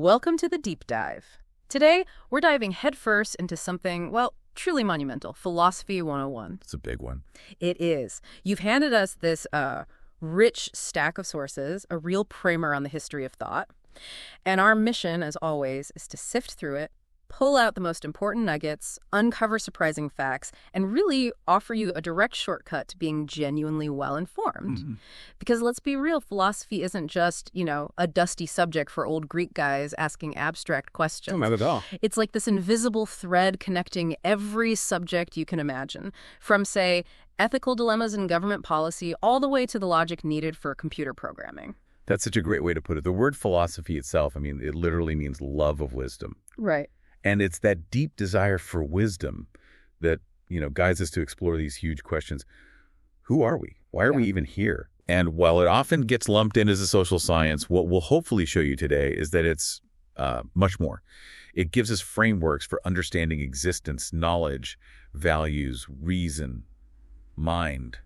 Welcome to the Deep Dive. Today, we're diving headfirst into something, well, truly monumental, Philosophy 101. It's a big one. It is. You've handed us this rich stack of sources, a real primer on the history of thought. And our mission, as always, is to sift through it, pull out the most important nuggets, uncover surprising facts, and really offer you a direct shortcut to being genuinely well-informed. Mm-hmm. Because let's be real, philosophy isn't just, a dusty subject for old Greek guys asking abstract questions. Not at all. It's like this invisible thread connecting every subject you can imagine, from, say, ethical dilemmas in government policy all the way to the logic needed for computer programming. That's such a great way to put it. The word philosophy itself, it literally means love of wisdom. Right. And it's that deep desire for wisdom that, guides us to explore these huge questions. Who are we? Why are we even here? And while it often gets lumped in as a social science, what we'll hopefully show you today is that it's much more. It gives us frameworks for understanding existence, knowledge, values, reason, mind,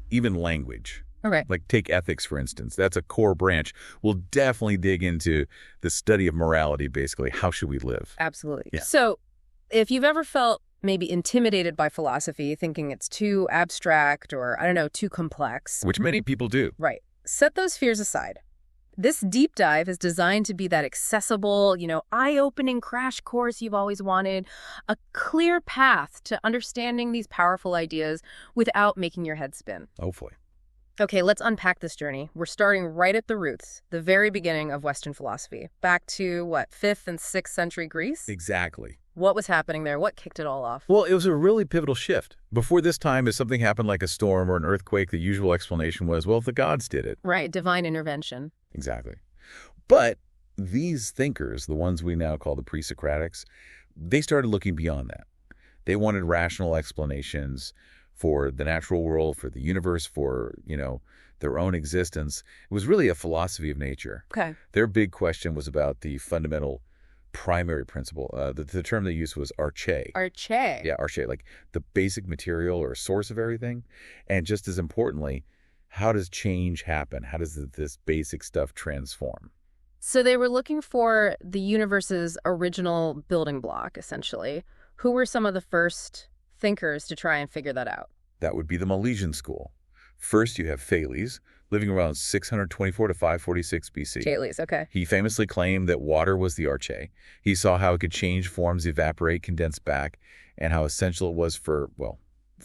even language. Okay. Like take ethics, for instance. That's a core branch. We'll definitely dig into the study of morality, basically. How should we live? Absolutely. Yeah. So if you've ever felt maybe intimidated by philosophy, thinking it's too abstract or, too complex. Which many people do. Right. Set those fears aside. This deep dive is designed to be that accessible, eye-opening crash course you've always wanted, a clear path to understanding these powerful ideas without making your head spin. Hopefully. Okay, let's unpack this journey. We're starting right at the roots, the very beginning of Western philosophy. Back to, 5th and 6th century Greece? Exactly. What was happening there? What kicked it all off? Well, it was a really pivotal shift. Before this time, if something happened like a storm or an earthquake, the usual explanation was, well, the gods did it. Right, divine intervention. Exactly. But these thinkers, the ones we now call the pre-Socratics, they started looking beyond that. They wanted rational explanations for the natural world, for the universe, for, their own existence. It was really a philosophy of nature. Okay. Their big question was about the fundamental primary principle. The term they used was arche. Arche. Yeah, arche, like the basic material or source of everything. And just as importantly, how does change happen? How does this basic stuff transform? So they were looking for the universe's original building block, essentially. Who were some of the first thinkers to try and figure that out? That would be the Milesian school. First, you have Thales, living around 624 to 546 BC. Thales, okay. He famously claimed that water was the arche. He saw how it could change forms, evaporate, condense back, and how essential it was for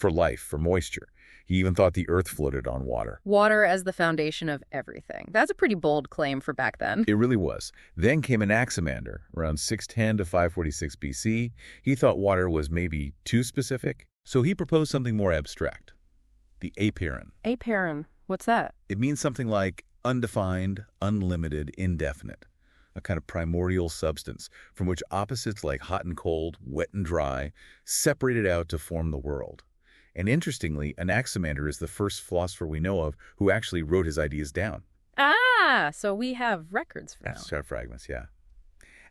life, for moisture. He even thought the earth floated on water. Water as the foundation of everything. That's a pretty bold claim for back then. It really was. Then came Anaximander, around 610 to 546 BC. He thought water was maybe too specific, so he proposed something more abstract, the apeiron. Apeiron, what's that? It means something like undefined, unlimited, indefinite, a kind of primordial substance from which opposites like hot and cold, wet and dry, separated out to form the world. And interestingly, Anaximander is the first philosopher we know of who actually wrote his ideas down. Ah, so we have records now. Start fragments, yeah.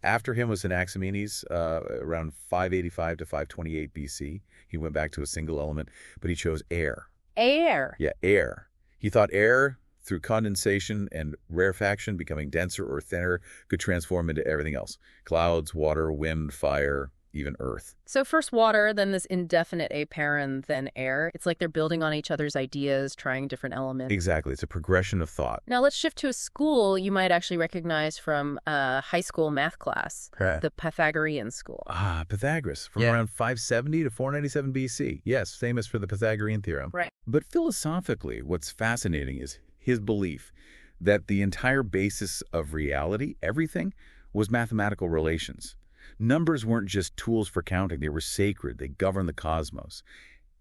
After him was Anaximenes, around 585 to 528 BC. He went back to a single element, but he chose air. Air. Yeah, air. He thought air, through condensation and rarefaction, becoming denser or thinner, could transform into everything else. Clouds, water, wind, fire, even earth. So first water, then this indefinite apeiron, then air. It's like they're building on each other's ideas, trying different elements. Exactly. It's a progression of thought. Now let's shift to a school you might actually recognize from a high school math class, the Pythagorean school. Ah, Pythagoras, from around 570 to 497 BC. Yes, famous for the Pythagorean theorem. Right. But philosophically, what's fascinating is his belief that the entire basis of reality, everything, was mathematical relations. Numbers weren't just tools for counting. They were sacred. They governed the cosmos.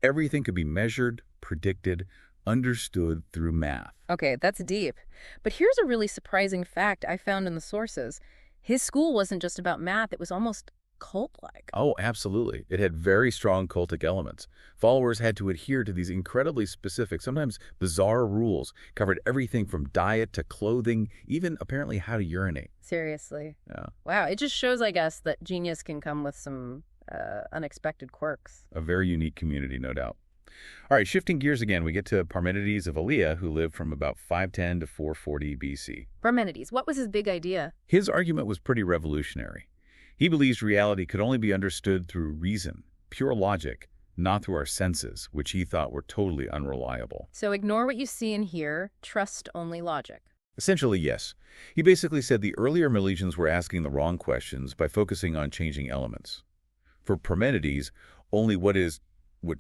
Everything could be measured, predicted, understood through math. Okay, that's deep. But here's a really surprising fact I found in the sources. His school wasn't just about math. It was almost cult-like. Oh, absolutely. It had very strong cultic elements. Followers had to adhere to these incredibly specific, sometimes bizarre rules, covered everything from diet to clothing, even apparently how to urinate. Seriously. Yeah. Wow, it just shows, I guess, that genius can come with some unexpected quirks. A very unique community, no doubt. All right, shifting gears again, we get to Parmenides of Elea, who lived from about 510 to 440 BC. Parmenides, what was his big idea? His argument was pretty revolutionary. He believes reality could only be understood through reason, pure logic, not through our senses, which he thought were totally unreliable. So ignore what you see and hear, trust only logic. Essentially, yes. He basically said the earlier Milesians were asking the wrong questions by focusing on changing elements. For Parmenides, only what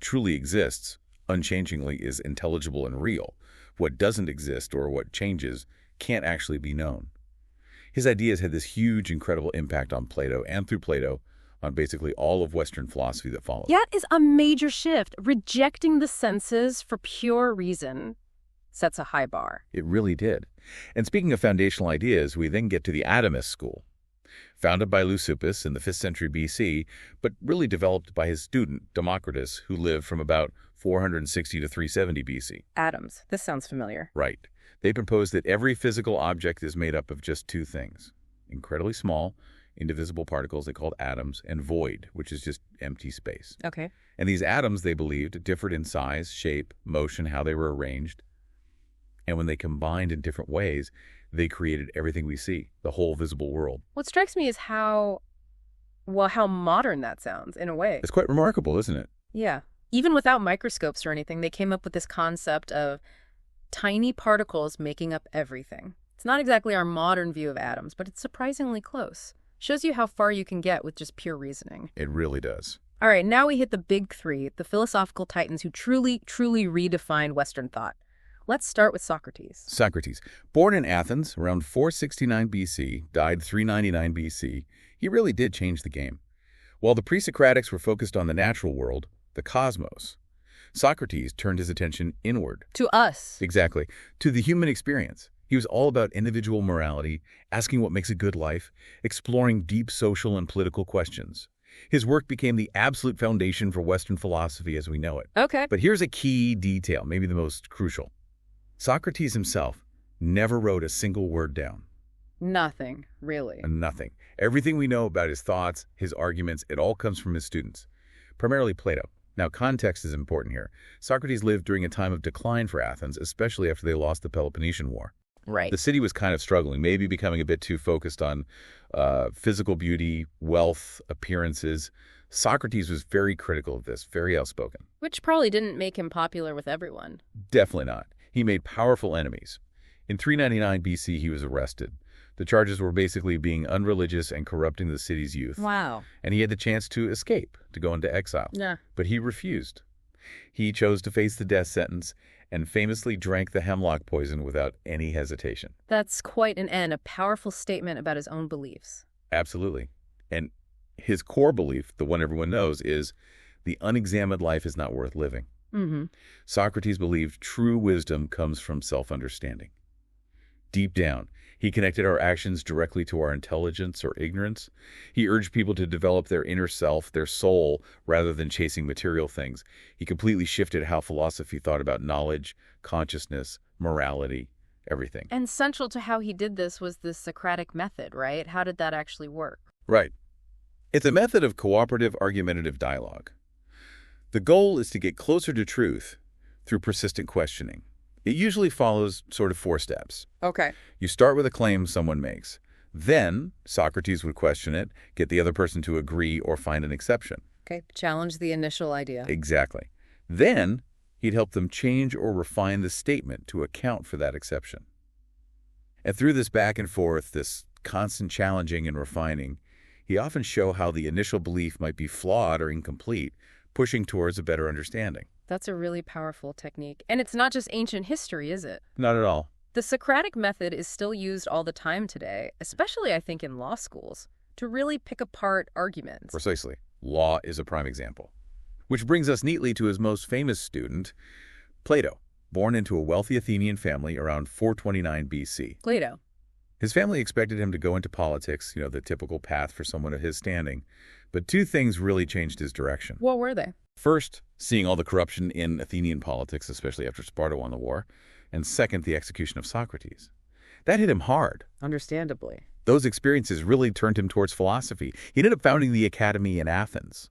truly exists, unchangingly, is intelligible and real. What doesn't exist or what changes can't actually be known. His ideas had this huge, incredible impact on Plato and, through Plato, on basically all of Western philosophy that followed. That is a major shift. Rejecting the senses for pure reason sets a high bar. It really did. And speaking of foundational ideas, we then get to the atomist school. Founded by Leucippus in the 5th century BC, but really developed by his student, Democritus, who lived from about 460 to 370 BC. Atoms. This sounds familiar. Right. They proposed that every physical object is made up of just two things: incredibly small, indivisible particles they called atoms, and void, which is just empty space. Okay. And these atoms, they believed, differed in size, shape, motion, how they were arranged. And when they combined in different ways, they created everything we see, the whole visible world. What strikes me is how modern that sounds, in a way. It's quite remarkable, isn't it? Yeah. Even without microscopes or anything, they came up with this concept of tiny particles making up everything. It's not exactly our modern view of atoms, but it's surprisingly close. Shows you how far you can get with just pure reasoning. It really does. All right, now we hit the big three, the philosophical titans who truly redefined Western thought. Let's start with Socrates. Socrates, born in Athens around 469 BC, died 399 BC, he really did change the game. While the pre-Socratics were focused on the natural world, the cosmos, Socrates turned his attention inward. To us. Exactly. To the human experience. He was all about individual morality, asking what makes a good life, exploring deep social and political questions. His work became the absolute foundation for Western philosophy as we know it. Okay. But here's a key detail, maybe the most crucial. Socrates himself never wrote a single word down. Nothing, really. Nothing. Everything we know about his thoughts, his arguments, it all comes from his students, primarily Plato. Now, context is important here. Socrates lived during a time of decline for Athens, especially after they lost the Peloponnesian War. Right. The city was kind of struggling, maybe becoming a bit too focused on physical beauty, wealth, appearances. Socrates was very critical of this, very outspoken. Which probably didn't make him popular with everyone. Definitely not. He made powerful enemies. In 399 BC, he was arrested. The charges were basically being unreligious and corrupting the city's youth. Wow. And he had the chance to escape, to go into exile. Yeah. But he refused. He chose to face the death sentence and famously drank the hemlock poison without any hesitation. That's quite an N, a powerful statement about his own beliefs. Absolutely. And his core belief, the one everyone knows, is the unexamined life is not worth living. Mm-hmm. Socrates believed true wisdom comes from self-understanding. Deep down, he connected our actions directly to our intelligence or ignorance. He urged people to develop their inner self, their soul, rather than chasing material things. He completely shifted how philosophy thought about knowledge, consciousness, morality, everything. And central to how he did this was the Socratic method, right? How did that actually work? Right. It's a method of cooperative argumentative dialogue. The goal is to get closer to truth through persistent questioning. It usually follows sort of 4 steps. Okay. You start with a claim someone makes. Then, Socrates would question it, get the other person to agree or find an exception. Okay, challenge the initial idea. Exactly. Then, he'd help them change or refine the statement to account for that exception. And through this back and forth, this constant challenging and refining, he often showed how the initial belief might be flawed or incomplete, pushing towards a better understanding. That's a really powerful technique. And it's not just ancient history, is it? Not at all. The Socratic method is still used all the time today, especially, I think, in law schools, to really pick apart arguments. Precisely. Law is a prime example. Which brings us neatly to his most famous student, Plato, born into a wealthy Athenian family around 429 BC. Plato. His family expected him to go into politics, the typical path for someone of his standing. But 2 things really changed his direction. What were they? First, seeing all the corruption in Athenian politics, especially after Sparta won the war. And second, the execution of Socrates. That hit him hard. Understandably. Those experiences really turned him towards philosophy. He ended up founding the Academy in Athens.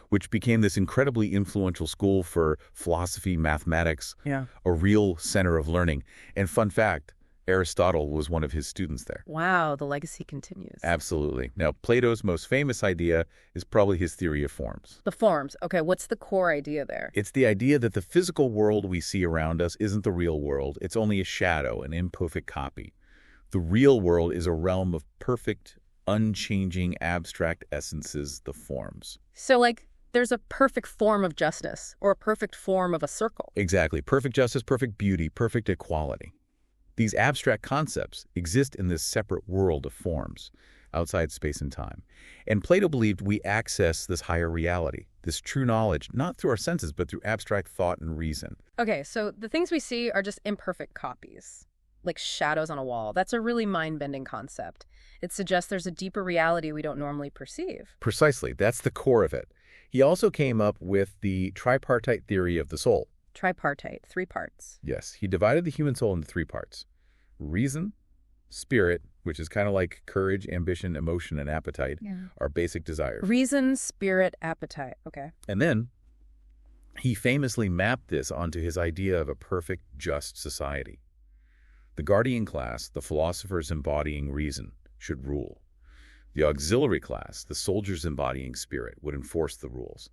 which became this incredibly influential school for philosophy, mathematics, Yeah. a real center of learning. And fun fact, Aristotle was one of his students there. Wow, the legacy continues. Absolutely. Now, Plato's most famous idea is probably his theory of forms. The forms. Okay, what's the core idea there? It's the idea that the physical world we see around us isn't the real world. It's only a shadow, an imperfect copy. The real world is a realm of perfect, unchanging, abstract essences, the forms. So, like, there's a perfect form of justice or a perfect form of a circle. Exactly. Perfect justice, perfect beauty, perfect equality. These abstract concepts exist in this separate world of forms, outside space and time. And Plato believed we access this higher reality, this true knowledge, not through our senses, but through abstract thought and reason. Okay, so the things we see are just imperfect copies, like shadows on a wall. That's a really mind-bending concept. It suggests there's a deeper reality we don't normally perceive. Precisely. That's the core of it. He also came up with the tripartite theory of the soul. Tripartite, 3 parts. Yes, he divided the human soul into 3 parts. Reason, spirit, which is kind of like courage, ambition, emotion, and appetite, are basic desires. Reason, spirit, appetite. Okay. And then he famously mapped this onto his idea of a perfect, just society. The guardian class, the philosophers embodying reason, should rule. The auxiliary class, the soldiers embodying spirit, would enforce the rules.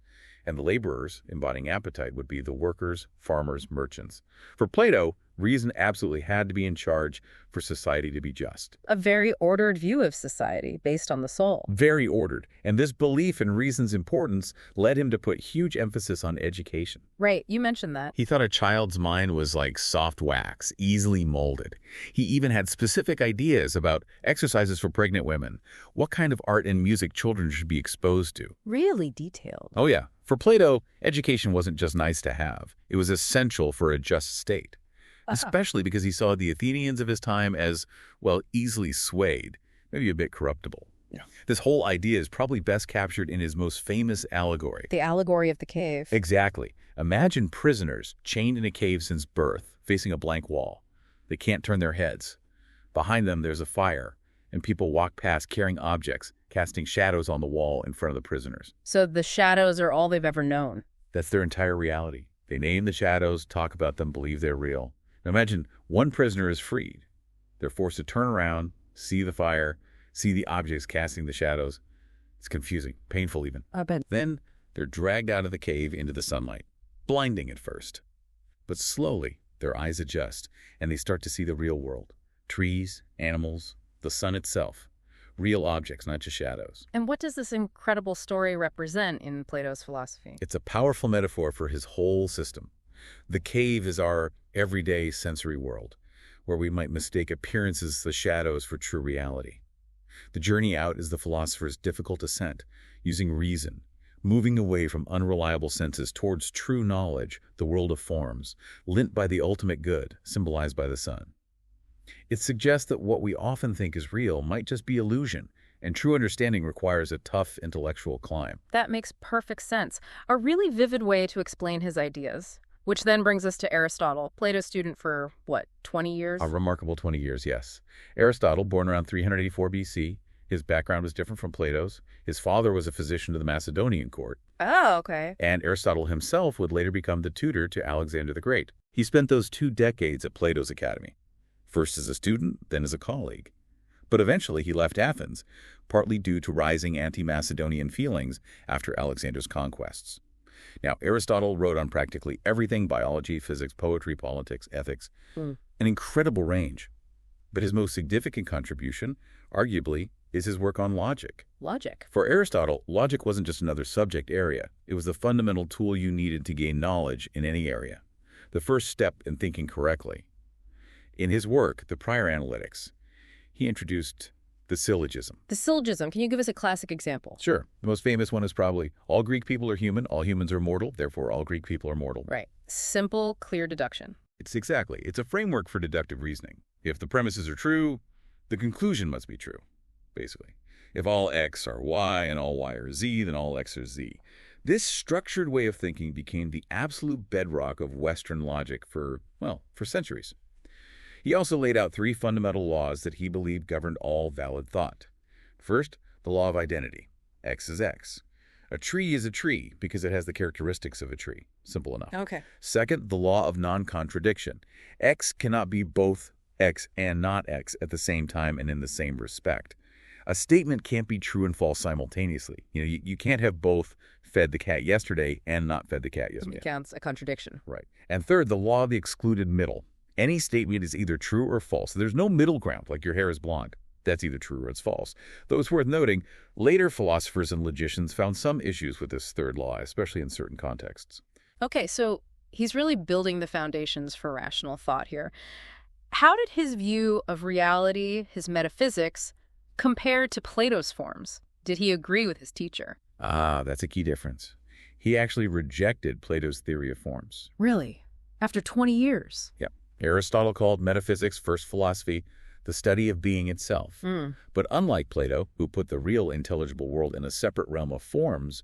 And the laborers, embodying appetite, would be the workers, farmers, merchants. For Plato, reason absolutely had to be in charge for society to be just. A very ordered view of society based on the soul. Very ordered. And this belief in reason's importance led him to put huge emphasis on education. Right, you mentioned that. He thought a child's mind was like soft wax, easily molded. He even had specific ideas about exercises for pregnant women, what kind of art and music children should be exposed to. Really detailed. Oh yeah. For Plato, education wasn't just nice to have. It was essential for a just state. Especially because he saw the Athenians of his time as, well, easily swayed, maybe a bit corruptible. Yeah. This whole idea is probably best captured in his most famous allegory. The allegory of the cave. Exactly. Imagine prisoners chained in a cave since birth, facing a blank wall. They can't turn their heads. Behind them, there's a fire, and people walk past carrying objects, casting shadows on the wall in front of the prisoners. So the shadows are all they've ever known. That's their entire reality. They name the shadows, talk about them, believe they're real. Now imagine one prisoner is freed. They're forced to turn around, see the fire, see the objects casting the shadows. It's confusing, painful even. I bet. Then they're dragged out of the cave into the sunlight, blinding at first. But slowly, their eyes adjust, and they start to see the real world. Trees, animals, the sun itself. Real objects, not just shadows. And what does this incredible story represent in Plato's philosophy? It's a powerful metaphor for his whole system. The cave is our everyday sensory world, where we might mistake appearances, the shadows, for true reality. The journey out is the philosopher's difficult ascent, using reason, moving away from unreliable senses towards true knowledge, the world of forms, lit by the ultimate good, symbolized by the sun. It suggests that what we often think is real might just be illusion, and true understanding requires a tough intellectual climb. That makes perfect sense. A really vivid way to explain his ideas. Which then brings us to Aristotle, Plato's student for, 20 years? A remarkable 20 years, yes. Aristotle, born around 384 BC, his background was different from Plato's. His father was a physician to the Macedonian court. Oh, okay. And Aristotle himself would later become the tutor to Alexander the Great. He spent those 2 decades at Plato's academy, first as a student, then as a colleague. But eventually he left Athens, partly due to rising anti-Macedonian feelings after Alexander's conquests. Now, Aristotle wrote on practically everything: biology, physics, poetry, politics, ethics, an incredible range. But his most significant contribution, arguably, is his work on logic. Logic. For Aristotle, logic wasn't just another subject area. It was the fundamental tool you needed to gain knowledge in any area, the first step in thinking correctly. In his work, The Prior Analytics, he introduced the syllogism. The syllogism. Can you give us a classic example? Sure. The most famous one is probably, all Greek people are human, all humans are mortal, therefore all Greek people are mortal. Right. Simple, clear deduction. It's a framework for deductive reasoning. If the premises are true, the conclusion must be true, basically. If all X are Y and all Y are Z, then all X are Z. This structured way of thinking became the absolute bedrock of Western logic for centuries. He also laid out 3 fundamental laws that he believed governed all valid thought. First, the law of identity. X is X. A tree is a tree because it has the characteristics of a tree. Simple enough. Okay. Second, the law of non-contradiction. X cannot be both X and not X at the same time and in the same respect. A statement can't be true and false simultaneously. You can't have both fed the cat yesterday and not fed the cat yesterday. It counts a contradiction. Right. And third, the law of the excluded middle. Any statement is either true or false. There's no middle ground, like your hair is blonde. That's either true or it's false. Though it's worth noting, later philosophers and logicians found some issues with this third law, especially in certain contexts. Okay, so he's really building the foundations for rational thought here. How did his view of reality, his metaphysics, compare to Plato's forms? Did he agree with his teacher? That's a key difference. He actually rejected Plato's theory of forms. Really? After 20 years? Yep. Aristotle called metaphysics, first philosophy, the study of being itself. But unlike Plato, who put the real intelligible world in a separate realm of forms,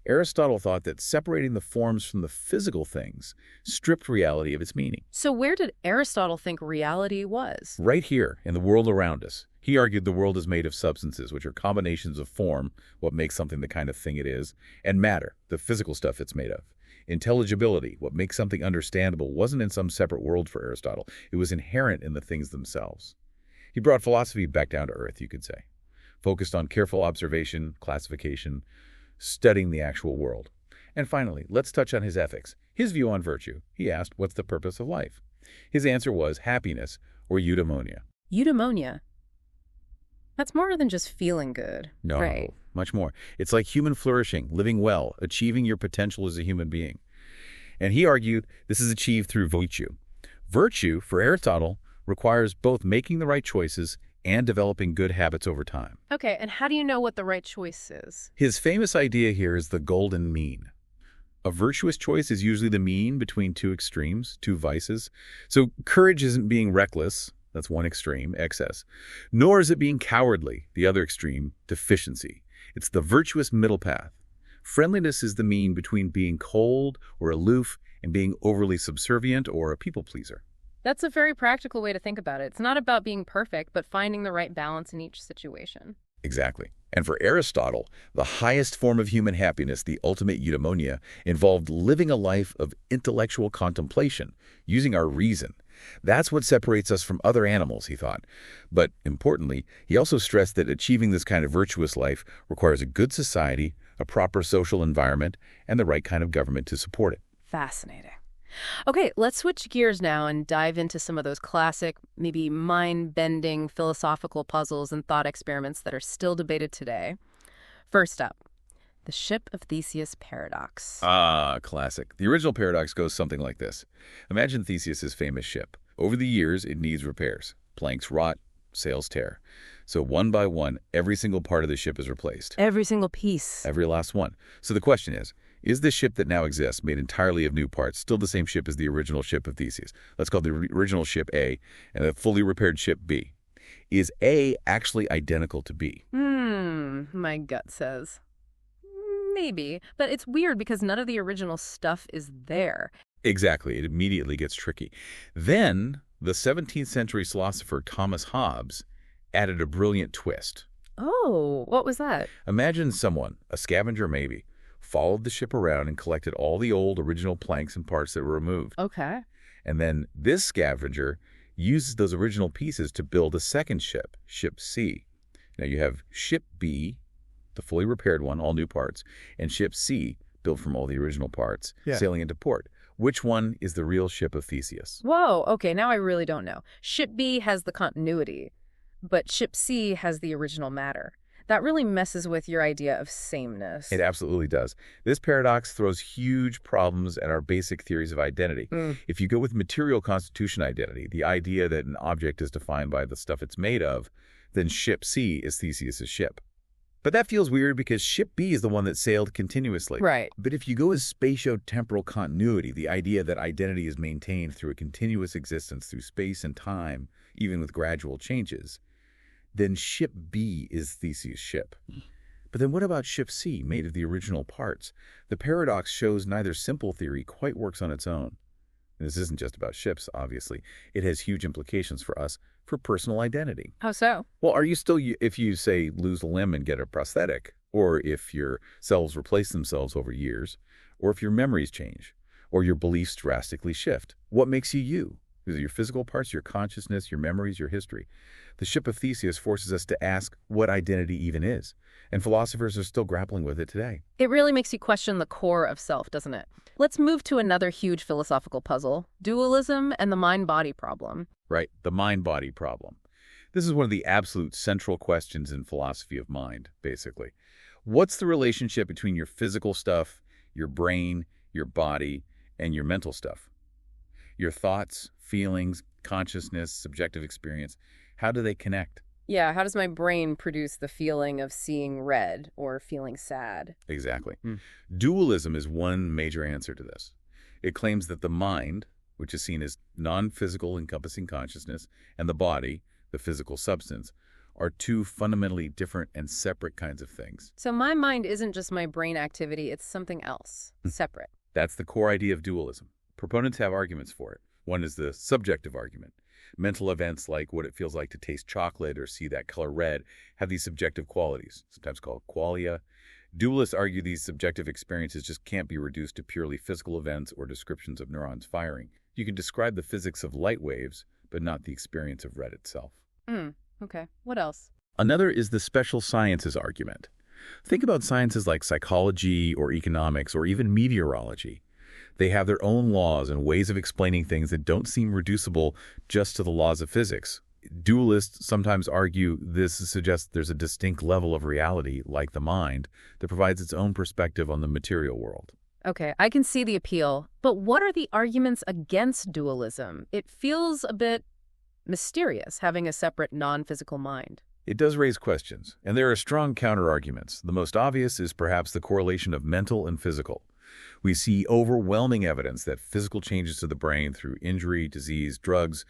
Aristotle thought that separating the forms from the physical things stripped reality of its meaning. So where did Aristotle think reality was? Right here, in the world around us. He argued the world is made of substances, which are combinations of form, what makes something the kind of thing it is, and matter, the physical stuff it's made of. Intelligibility, what makes something understandable, wasn't in some separate world for Aristotle. It was inherent in the things themselves. He brought philosophy back down to earth, you could say, focused on careful observation, classification, studying the actual world. And finally, let's touch on his ethics, his view on virtue. He asked, what's the purpose of life? His answer was happiness or eudaimonia. Eudaimonia? That's more than just feeling good. No, right. Much more. It's like human flourishing, living well, achieving your potential as a human being. And he argued this is achieved through virtue. Virtue, for Aristotle, requires both making the right choices and developing good habits over time. Okay, and how do you know what the right choice is? His famous idea here is the golden mean. A virtuous choice is usually the mean between two extremes, two vices. So courage isn't being reckless, that's one extreme, excess, nor is it being cowardly, the other extreme, deficiency. It's the virtuous middle path. Friendliness is the mean between being cold or aloof and being overly subservient or a people pleaser. That's a very practical way to think about it. It's not about being perfect, but finding the right balance in each situation. Exactly. And for Aristotle, the highest form of human happiness, the ultimate eudaimonia, involved living a life of intellectual contemplation, using our reason. That's what separates us from other animals, he thought. But importantly, he also stressed that achieving this kind of virtuous life requires a good society, a proper social environment, and the right kind of government to support it. Fascinating. Okay, let's switch gears now and dive into some of those classic, maybe mind-bending philosophical puzzles and thought experiments that are still debated today. First up, the Ship of Theseus paradox. Classic. The original paradox goes something like this. Imagine Theseus's famous ship. Over the years, it needs repairs. Planks rot, sails tear. So one by one, every single part of the ship is replaced. Every single piece. Every last one. So the question is the ship that now exists, made entirely of new parts, still the same ship as the original ship of Theseus? Let's call the original ship A and the fully repaired ship B. Is A actually identical to B? My gut says. Maybe, but it's weird because none of the original stuff is there. Exactly. It immediately gets tricky. Then, the 17th century philosopher Thomas Hobbes added a brilliant twist. Oh, what was that? Imagine someone, a scavenger maybe, followed the ship around and collected all the old original planks and parts that were removed. Okay. And then this scavenger uses those original pieces to build a second ship, Ship C. Now you have Ship B, the fully repaired one, all new parts, and Ship C, built from all the original parts, sailing into port. Which one is the real ship of Theseus? Whoa, okay, now I really don't know. Ship B has the continuity, but Ship C has the original matter. That really messes with your idea of sameness. It absolutely does. This paradox throws huge problems at our basic theories of identity. If you go with material constitution identity, the idea that an object is defined by the stuff it's made of, then Ship C is Theseus's ship. But that feels weird because Ship B is the one that sailed continuously. Right. But if you go with spatio-temporal continuity, the idea that identity is maintained through a continuous existence through space and time, even with gradual changes, then Ship B is Theseus' ship. But then what about Ship C, made of the original parts? The paradox shows neither simple theory quite works on its own. And this isn't just about ships, obviously. It has huge implications for us, for personal identity. How so? Well, are you still, if you, say, lose a limb and get a prosthetic, or if your cells replace themselves over years, or if your memories change, or your beliefs drastically shift. What makes you you? These are your physical parts, your consciousness, your memories, your history. The Ship of Theseus forces us to ask what identity even is, and philosophers are still grappling with it today. It really makes you question the core of self, doesn't it? Let's move to another huge philosophical puzzle, dualism and the mind-body problem. Right, the mind-body problem. This is one of the absolute central questions in philosophy of mind, basically. What's the relationship between your physical stuff, your brain, your body, and your mental stuff? Your thoughts, feelings, consciousness, subjective experience, how do they connect? Yeah, how does my brain produce the feeling of seeing red or feeling sad? Exactly. Dualism is one major answer to this. It claims that the mind, which is seen as non-physical encompassing consciousness, and the body, the physical substance, are two fundamentally different and separate kinds of things. So my mind isn't just my brain activity, it's something else, separate. That's the core idea of dualism. Proponents have arguments for it. One is the subjective argument. Mental events like what it feels like to taste chocolate or see that color red have these subjective qualities, sometimes called qualia. Dualists argue these subjective experiences just can't be reduced to purely physical events or descriptions of neurons firing. You can describe the physics of light waves, but not the experience of red itself. Okay. What else? Another is the special sciences argument. Think about sciences like psychology or economics or even meteorology. They have their own laws and ways of explaining things that don't seem reducible just to the laws of physics. Dualists sometimes argue this suggests there's a distinct level of reality, like the mind, that provides its own perspective on the material world. Okay, I can see the appeal, but what are the arguments against dualism? It feels a bit mysterious, having a separate non-physical mind. It does raise questions, and there are strong counter-arguments. The most obvious is perhaps the correlation of mental and physical. We see overwhelming evidence that physical changes to the brain through injury, disease, drugs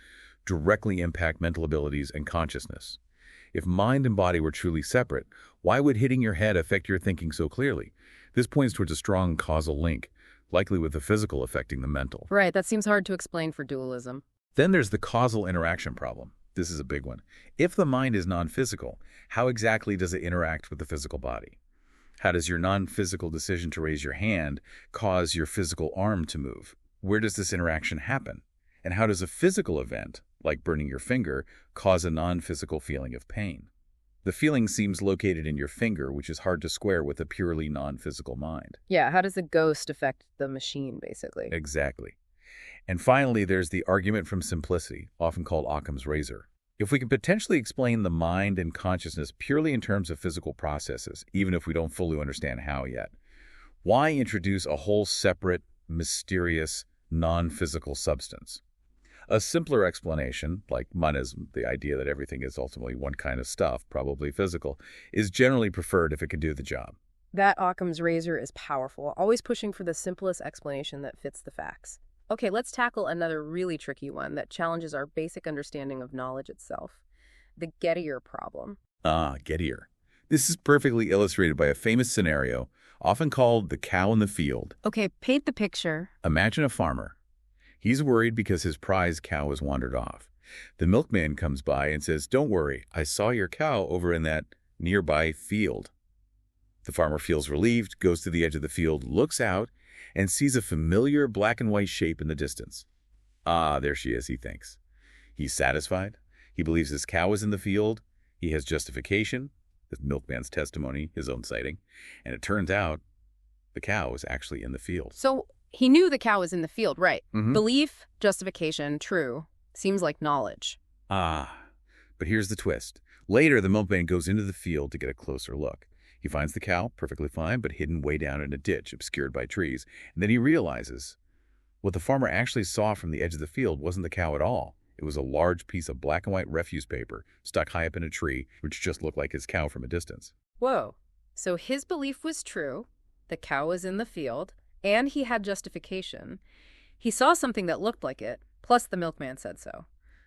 directly impact mental abilities and consciousness. If mind and body were truly separate, why would hitting your head affect your thinking so clearly? This points towards a strong causal link, likely with the physical affecting the mental. Right, that seems hard to explain for dualism. Then there's the causal interaction problem. This is a big one. If the mind is non-physical, how exactly does it interact with the physical body? How does your non-physical decision to raise your hand cause your physical arm to move? Where does this interaction happen? And how does a physical event, like burning your finger, cause a non-physical feeling of pain? The feeling seems located in your finger, which is hard to square with a purely non-physical mind. Yeah, how does the ghost affect the machine, basically? Exactly. And finally, there's the argument from simplicity, often called Occam's razor. If we can potentially explain the mind and consciousness purely in terms of physical processes, even if we don't fully understand how yet, why introduce a whole separate, mysterious, non-physical substance? A simpler explanation, like monism, the idea that everything is ultimately one kind of stuff, probably physical, is generally preferred if it can do the job. That Occam's razor is powerful, always pushing for the simplest explanation that fits the facts. Okay, let's tackle another really tricky one that challenges our basic understanding of knowledge itself. The Gettier problem. Gettier. This is perfectly illustrated by a famous scenario, often called the cow in the field. Okay, paint the picture. Imagine a farmer. He's worried because his prize cow has wandered off. The milkman comes by and says, "Don't worry, I saw your cow over in that nearby field." The farmer feels relieved, goes to the edge of the field, looks out, and sees a familiar black and white shape in the distance. Ah, there she is, he thinks. He's satisfied. He believes his cow is in the field. He has justification, the milkman's testimony, his own sighting. And it turns out the cow is actually in the field. So he knew the cow was in the field, right? Mhm. Belief, justification, true. Seems like knowledge. But here's the twist. Later, the milkman goes into the field to get a closer look. He finds the cow perfectly fine, but hidden way down in a ditch, obscured by trees. And then he realizes what the farmer actually saw from the edge of the field wasn't the cow at all. It was a large piece of black and white refuse paper stuck high up in a tree, which just looked like his cow from a distance. Whoa. So his belief was true, the cow was in the field, and he had justification. He saw something that looked like it, plus the milkman said so.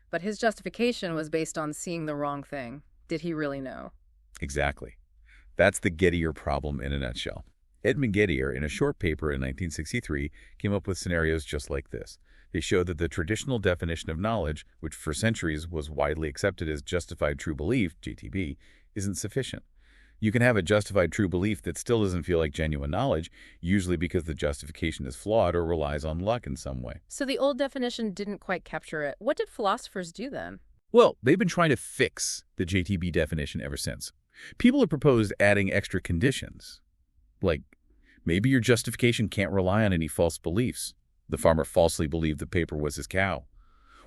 But his justification was based on seeing the wrong thing. Did he really know? Exactly. That's the Gettier problem in a nutshell. Edmund Gettier, in a short paper in 1963, came up with scenarios just like this. They showed that the traditional definition of knowledge, which for centuries was widely accepted as justified true belief, JTB, isn't sufficient. You can have a justified true belief that still doesn't feel like genuine knowledge, usually because the justification is flawed or relies on luck in some way. So the old definition didn't quite capture it. What did philosophers do then? Well, they've been trying to fix the JTB definition ever since. People have proposed adding extra conditions, like maybe your justification can't rely on any false beliefs. The farmer falsely believed the paper was his cow.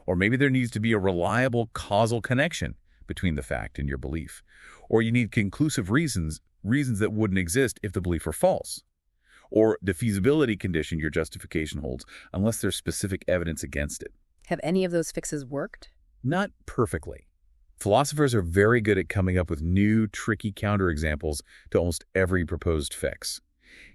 Or maybe there needs to be a reliable causal connection between the fact and your belief. Or you need conclusive reasons that wouldn't exist if the belief were false. Or the feasibility condition your justification holds unless there's specific evidence against it. Have any of those fixes worked? Not perfectly. Philosophers are very good at coming up with new, tricky counterexamples to almost every proposed fix.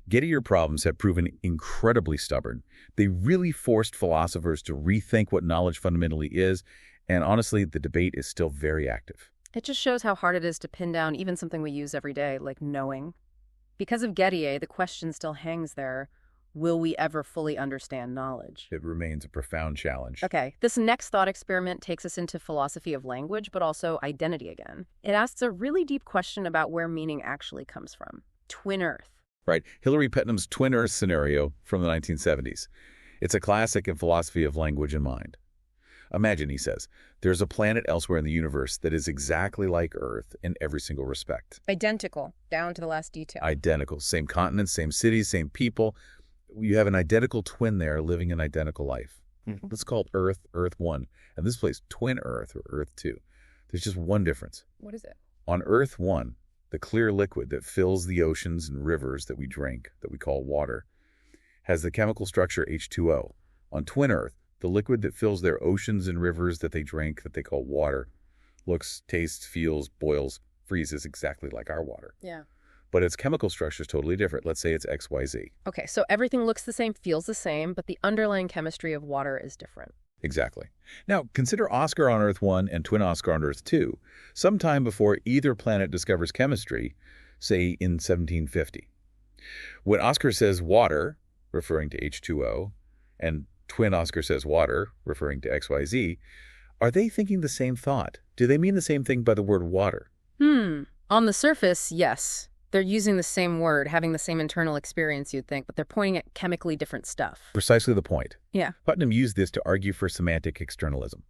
Gettier problems have proven incredibly stubborn. They really forced philosophers to rethink what knowledge fundamentally is, and honestly, the debate is still very active. It just shows how hard it is to pin down even something we use every day, like knowing. Because of Gettier, the question still hangs there. Will we ever fully understand knowledge? It remains a profound challenge. Okay, this next thought experiment takes us into philosophy of language, but also identity again. It asks a really deep question about where meaning actually comes from. Twin Earth. Right. Hilary Putnam's Twin Earth scenario from the 1970s. It's a classic in philosophy of language and mind. Imagine, he says, there's a planet elsewhere in the universe that is exactly like Earth in every single respect. Identical, down to the last detail. Identical. Same continents, same cities, same people. You have an identical twin there living an identical life. Let's call it Earth, Earth 1. And this place, Twin Earth or Earth 2. There's just one difference. What is it? On Earth 1, the clear liquid that fills the oceans and rivers that we drink, that we call water, has the chemical structure H2O. On Twin Earth, the liquid that fills their oceans and rivers that they drink, that they call water, looks, tastes, feels, boils, freezes exactly like our water. Yeah. But its chemical structure is totally different. Let's say it's XYZ. Okay, so everything looks the same, feels the same, but the underlying chemistry of water is different. Exactly. Now, consider Oscar on Earth 1 and Twin Oscar on Earth 2, sometime before either planet discovers chemistry, say in 1750. When Oscar says water, referring to H2O, and Twin Oscar says water, referring to XYZ, are they thinking the same thought? Do they mean the same thing by the word water? On the surface, yes. They're using the same word, having the same internal experience, you'd think, but they're pointing at chemically different stuff. Precisely the point. Yeah. Putnam used this to argue for semantic externalism.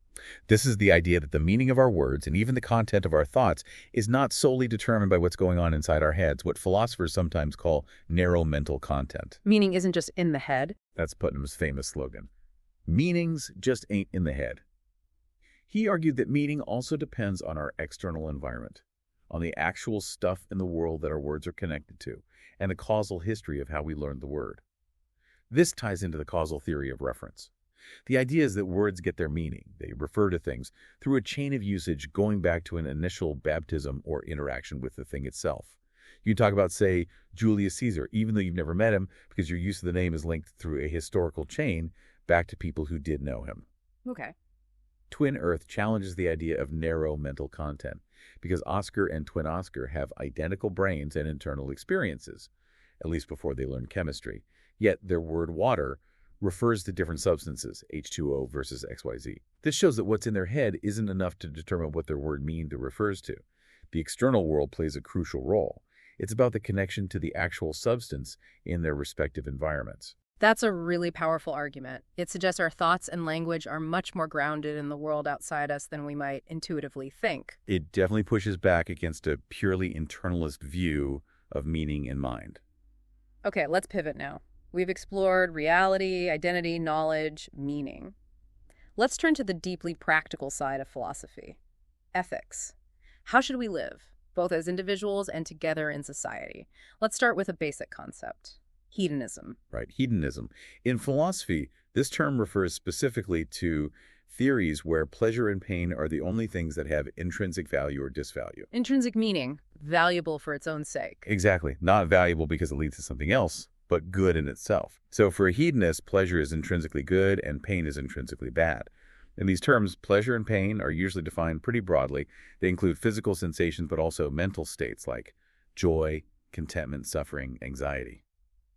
This is the idea that the meaning of our words and even the content of our thoughts is not solely determined by what's going on inside our heads, what philosophers sometimes call narrow mental content. Meaning isn't just in the head. That's Putnam's famous slogan. Meanings just ain't in the head. He argued that meaning also depends on our external environment, on the actual stuff in the world that our words are connected to, and the causal history of how we learned the word. This ties into the causal theory of reference. The idea is that words get their meaning. They refer to things through a chain of usage going back to an initial baptism or interaction with the thing itself. You can talk about, say, Julius Caesar, even though you've never met him, because your use of the name is linked through a historical chain back to people who did know him. Okay. Twin Earth challenges the idea of narrow mental content, because Oscar and Twin Oscar have identical brains and internal experiences, at least before they learn chemistry. Yet their word water refers to different substances, H2O versus XYZ. This shows that what's in their head isn't enough to determine what their word means or refers to. The external world plays a crucial role. It's about the connection to the actual substance in their respective environments. That's a really powerful argument. It suggests our thoughts and language are much more grounded in the world outside us than we might intuitively think. It definitely pushes back against a purely internalist view of meaning and mind. Okay, let's pivot now. We've explored reality, identity, knowledge, meaning. Let's turn to the deeply practical side of philosophy. Ethics. How should we live, both as individuals and together in society? Let's start with a basic concept. Hedonism. Right, hedonism. In philosophy, this term refers specifically to theories where pleasure and pain are the only things that have intrinsic value or disvalue. Intrinsic meaning, valuable for its own sake. Exactly. Not valuable because it leads to something else, but good in itself. So for a hedonist, pleasure is intrinsically good and pain is intrinsically bad. In these terms, pleasure and pain are usually defined pretty broadly. They include physical sensations, but also mental states like joy, contentment, suffering, anxiety.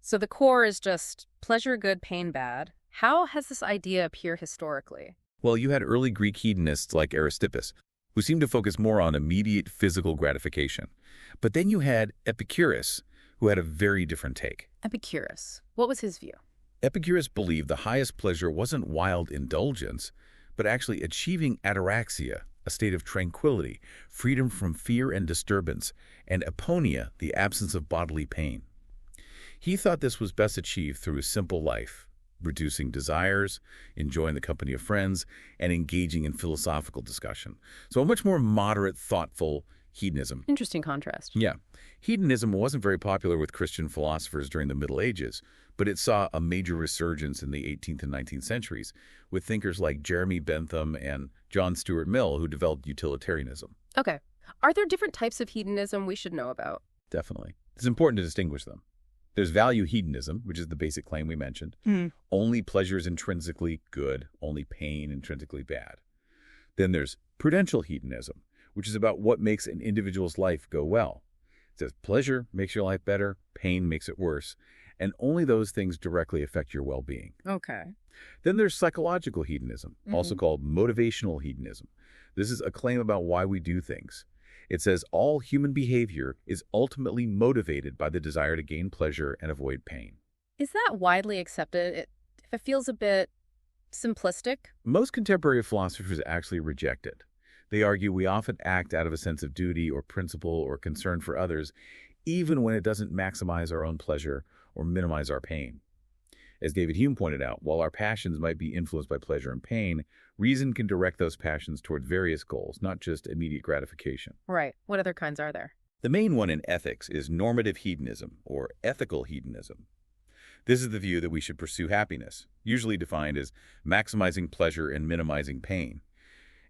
So the core is just pleasure good, pain bad. How has this idea appeared historically? Well, you had early Greek hedonists like Aristippus, who seemed to focus more on immediate physical gratification. But then you had Epicurus, who had a very different take. Epicurus. What was his view? Epicurus believed the highest pleasure wasn't wild indulgence, but actually achieving ataraxia, a state of tranquility, freedom from fear and disturbance, and aponia, the absence of bodily pain. He thought this was best achieved through a simple life, reducing desires, enjoying the company of friends, and engaging in philosophical discussion. So a much more moderate, thoughtful hedonism. Interesting contrast. Yeah. Hedonism wasn't very popular with Christian philosophers during the Middle Ages, but it saw a major resurgence in the 18th and 19th centuries with thinkers like Jeremy Bentham and John Stuart Mill, who developed utilitarianism. Okay. Are there different types of hedonism we should know about? Definitely. It's important to distinguish them. There's value hedonism, which is the basic claim we mentioned. Only pleasure is intrinsically good, only pain intrinsically bad. Then there's prudential hedonism, which is about what makes an individual's life go well. It says pleasure makes your life better, pain makes it worse, and only those things directly affect your well-being. Okay. Then there's psychological hedonism, also called motivational hedonism. This is a claim about why we do things. It says all human behavior is ultimately motivated by the desire to gain pleasure and avoid pain. Is that widely accepted? If it feels a bit simplistic? Most contemporary philosophers actually reject it. They argue we often act out of a sense of duty or principle or concern for others, even when it doesn't maximize our own pleasure or minimize our pain. As David Hume pointed out, while our passions might be influenced by pleasure and pain, reason can direct those passions toward various goals, not just immediate gratification. Right. What other kinds are there? The main one in ethics is normative hedonism, or ethical hedonism. This is the view that we should pursue happiness, usually defined as maximizing pleasure and minimizing pain.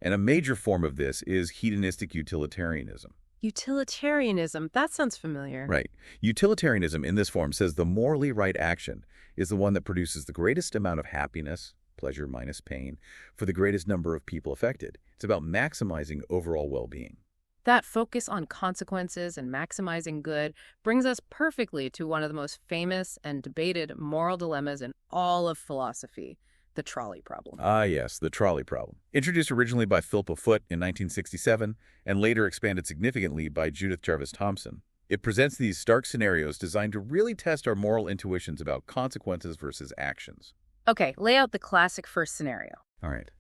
And a major form of this is hedonistic utilitarianism. Utilitarianism. That sounds familiar. Right. Utilitarianism in this form says the morally right action is the one that produces the greatest amount of happiness, pleasure minus pain, for the greatest number of people affected. It's about maximizing overall well-being. That focus on consequences and maximizing good brings us perfectly to one of the most famous and debated moral dilemmas in all of philosophy, the trolley problem. Ah, yes, the trolley problem. Introduced originally by Philippa Foot in 1967 and later expanded significantly by Judith Jarvis Thomson. It presents these stark scenarios designed to really test our moral intuitions about consequences versus actions. Okay, lay out the classic first scenario. All right.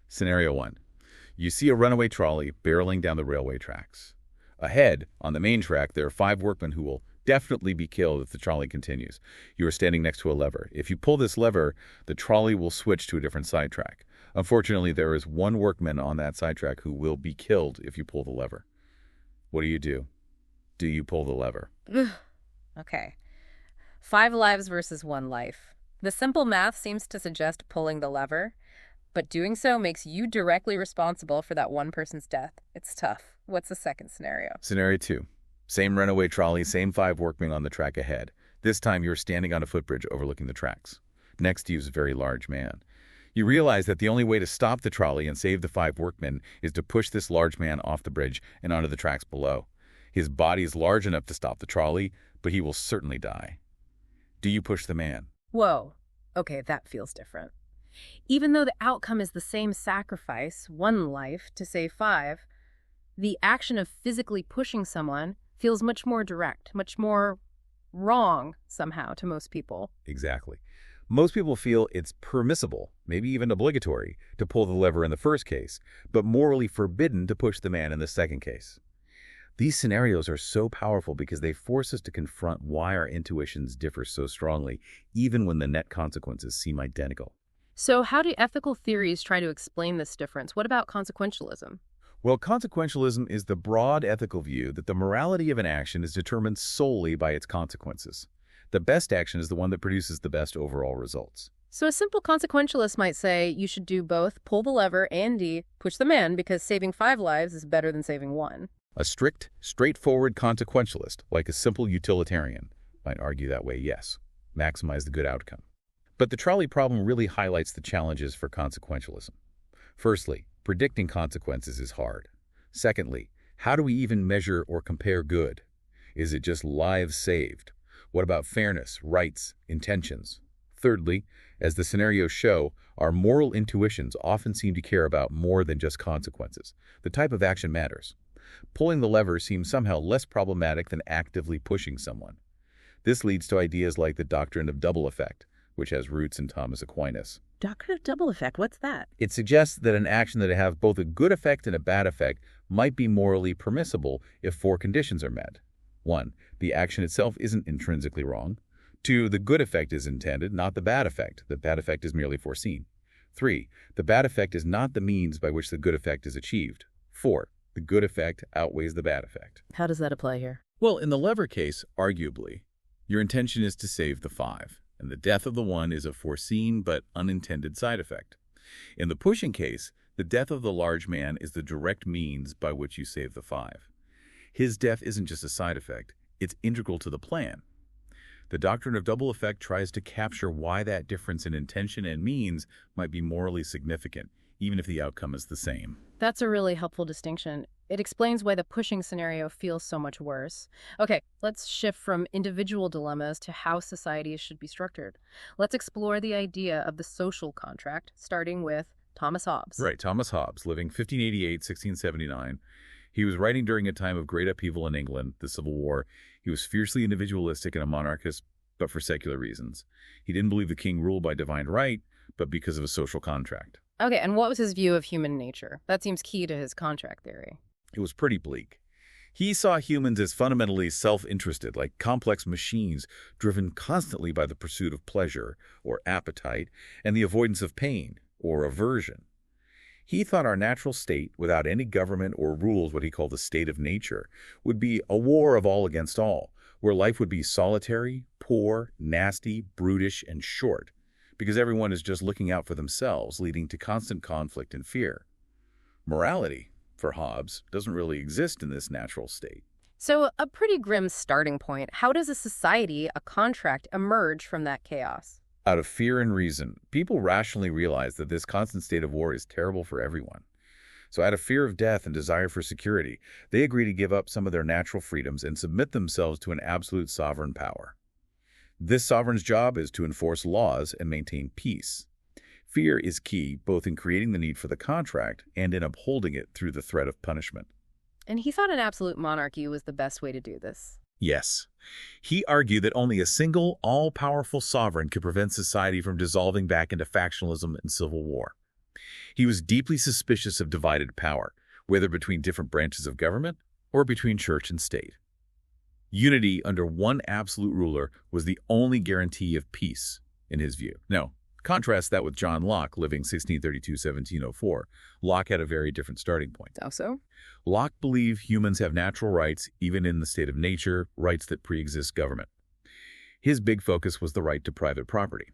Scenario 1. You see a runaway trolley barreling down the railway tracks. Ahead, on the main track, there are 5 workmen who will definitely be killed if the trolley continues. You are standing next to a lever. If you pull this lever, the trolley will switch to a different sidetrack. Unfortunately, there is 1 workman on that sidetrack who will be killed if you pull the lever. What do? Do you pull the lever? Okay. 5 lives versus 1 life. The simple math seems to suggest pulling the lever, but doing so makes you directly responsible for that 1 person's death. It's tough. What's the second scenario? Scenario 2. Same runaway trolley, same 5 workmen on the track ahead. This time you're standing on a footbridge overlooking the tracks. Next to you is a very large man. You realize that the only way to stop the trolley and save the 5 workmen is to push this large man off the bridge and onto the tracks below. His body is large enough to stop the trolley, but he will certainly die. Do you push the man? Whoa. Okay, that feels different. Even though the outcome is the same sacrifice, 1 life to save 5, the action of physically pushing someone feels much more direct, much more wrong somehow to most people. Exactly. Most people feel it's permissible, maybe even obligatory, to pull the lever in the first case, but morally forbidden to push the man in the second case. These scenarios are so powerful because they force us to confront why our intuitions differ so strongly, even when the net consequences seem identical. So how do ethical theories try to explain this difference? What about consequentialism? Well, consequentialism is the broad ethical view that the morality of an action is determined solely by its consequences. The best action is the one that produces the best overall results. So a simple consequentialist might say you should do both, pull the lever and push the man, because saving 5 lives is better than saving 1. A strict, straightforward consequentialist, like a simple utilitarian, might argue that way, yes. Maximize the good outcome. But the trolley problem really highlights the challenges for consequentialism. Firstly, predicting consequences is hard. Secondly, how do we even measure or compare good? Is it just lives saved? What about fairness, rights, intentions? Thirdly, as the scenarios show, our moral intuitions often seem to care about more than just consequences. The type of action matters. Pulling the lever seems somehow less problematic than actively pushing someone. This leads to ideas like the doctrine of double effect, which has roots in Thomas Aquinas. Doctrine of double effect, what's that? It suggests that an action that have both a good effect and a bad effect might be morally permissible if four conditions are met. 1. The action itself isn't intrinsically wrong. 2. The good effect is intended, not the bad effect. The bad effect is merely foreseen. 3. The bad effect is not the means by which the good effect is achieved. 4. The good effect outweighs the bad effect. How does that apply here? Well, in the lever case, arguably, your intention is to save the 5, and the death of the 1 is a foreseen but unintended side effect. In the pushing case, the death of the large man is the direct means by which you save the 5. His death isn't just a side effect, it's integral to the plan. The doctrine of double effect tries to capture why that difference in intention and means might be morally significant, even if the outcome is the same. That's a really helpful distinction. It explains why the pushing scenario feels so much worse. Okay, let's shift from individual dilemmas to how societies should be structured. Let's explore the idea of the social contract, starting with Thomas Hobbes. Right, Thomas Hobbes, living 1588-1679. He was writing during a time of great upheaval in England, the Civil War. He was fiercely individualistic and a monarchist, but for secular reasons. He didn't believe the king ruled by divine right, but because of a social contract. Okay, and what was his view of human nature? That seems key to his contract theory. It was pretty bleak. He saw humans as fundamentally self-interested, like complex machines driven constantly by the pursuit of pleasure, or appetite, and the avoidance of pain, or aversion. He thought our natural state, without any government or rules, what he called the state of nature, would be a war of all against all, where life would be solitary, poor, nasty, brutish, and short, because everyone is just looking out for themselves, leading to constant conflict and fear. Morality, for Hobbes, doesn't really exist in this natural state. So a pretty grim starting point. How does a society, a contract, emerge from that chaos? Out of fear and reason, people rationally realize that this constant state of war is terrible for everyone. So out of fear of death and desire for security, they agree to give up some of their natural freedoms and submit themselves to an absolute sovereign power. This sovereign's job is to enforce laws and maintain peace. Fear is key both in creating the need for the contract and in upholding it through the threat of punishment. And he thought an absolute monarchy was the best way to do this. Yes. He argued that only a single, all-powerful sovereign could prevent society from dissolving back into factionalism and civil war. He was deeply suspicious of divided power, whether between different branches of government or between church and state. Unity under one absolute ruler was the only guarantee of peace, in his view. Now, contrast that with John Locke, living 1632-1704. Locke had a very different starting point. How so? Locke believed humans have natural rights, even in the state of nature, rights that pre-exist government. His big focus was the right to private property.